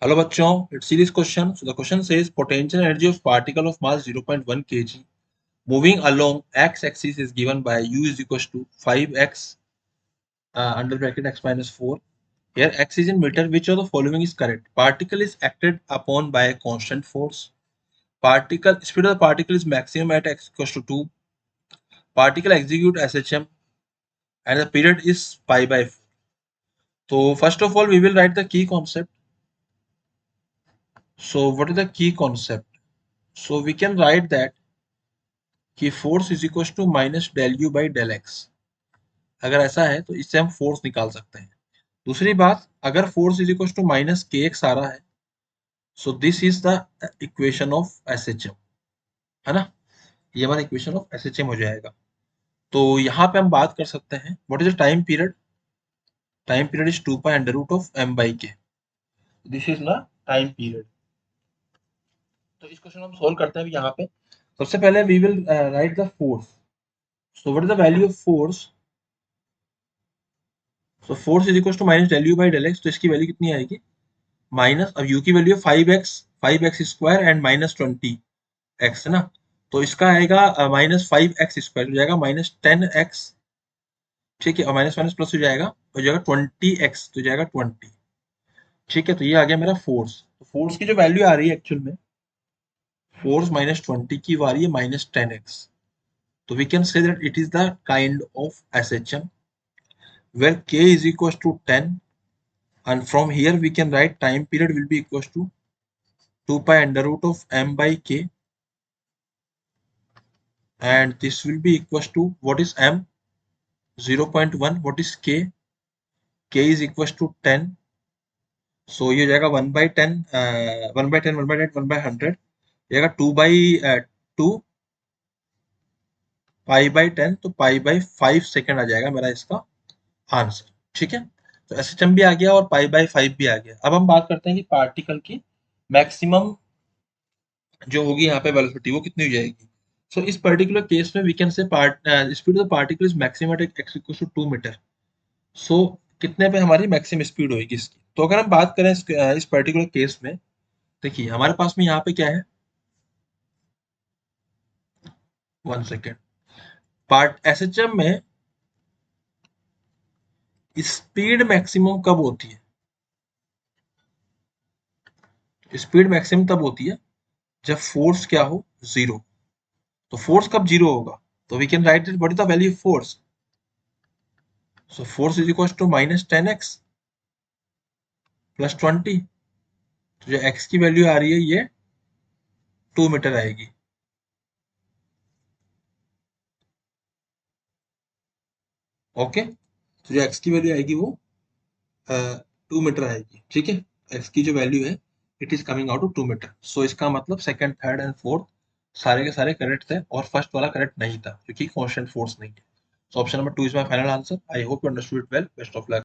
Hello bachon, it's series question. So the question says potential energy of particle of mass 0.1 kg moving along x-axis is given by u is equals to 5x under bracket x minus 4. Here x is in meter. Which of the following is correct? Particle is acted upon by a constant force. Particle speed of the particle is maximum at x equals to 2. Particle execute SHM and the period is pi by 4. So first of all we will write the key concept. So what is the key concept? So we can write that कि force is equal to minus del u by del x. अगर ऐसा है तो इससे हम force निकाल सकते हैं। दूसरी बात, अगर force is equal to minus k x आ रहा है, so this is the equation of S H M, है ना। ये हमारा equation of S H M हो जाएगा। तो यहाँ पे हम बात कर सकते हैं what is the time period. Time period is 2 pi under root of m by k. This is ना टाइम पीरियड। तो इस क्वेश्चन हम सोल्व करते हैं यहाँ पे। सबसे पहले we will write the force. So what is the value of force? So force is equal to minus del u by del x. तो इसकी वैल्यू कितनी आएगी? माइनस, अब यू की value 5x square and minus 20x है ना। तो इसका आएगा माइनस 5x स्क्वायर हो जाएगा माइनस 10x। ठीक है, और माइनस माइनस प्लस हो जाएगा 20x, तो जाएगा 20। ठीक है, तो ये आ गया मेरा फोर्स। तो फोर्स की जो वैल्यू आ रही है एक्चुअल में, फोर्स माइनस 20 की आ रही है माइनस 10x। तो we can say that it is the kind of SHM where k is equals to 10, and from here we can write time period will be equals to 2 pi under root of m by k, and this will be equals to what is m? 0.1. what is k? k is equals to 10. so ये हो जाएगा 1 by 10, 1 by 10, 1 by 10, 1 by 100, जाएगा 2 by 2 pi by 10, तो pi by 5 second आ जाएगा मेरा इसका answer. ठीक है, तो SHM भी आ गया और पाई बाई 5 भी आ गया। अब हम बात करते हैं कि पार्टिकल की मैक्सिमम जो होगी यहाँ पे वेलोसिटी वो कितनी हो जाएगी। सो इस पर्टिकुलर केस में we can say speed of the particle is maximum at x equal to 2 metre. So कितने पे हमारी मैक्सिमम स्पीड होगी इसकी? तो अगर हम बात करें इस पर्टिकुलर केस में, देखिए हमारे पास में यहाँ पे क्या है, 1 सेकेंड। पार्ट SHM में स्पीड मैक्सिमम कब होती है? स्पीड मैक्सिमम तब होती है जब फोर्स क्या हो, जीरो। तो फोर्स कब जीरो होगा? तो we can write what is the value of force. So force is equal to minus 10x plus 20। तो जो x की वैल्यू आ रही है ये 2 मीटर आएगी। ओके, तो जो x की वैल्यू आएगी वो 2 मीटर आएगी। ठीक है, x की जो वैल्यू है it is coming out to 2 metre. So इसका मतलब सेकंड, थर्ड एंड फोर्थ सारे के सारे करेक्ट थे और फर्स्ट वाला करेक्ट नहीं था क्योंकि कांस्टेंट फोर्स नहीं है। So option number 2 is my final answer. I hope you understood it well. Best of luck.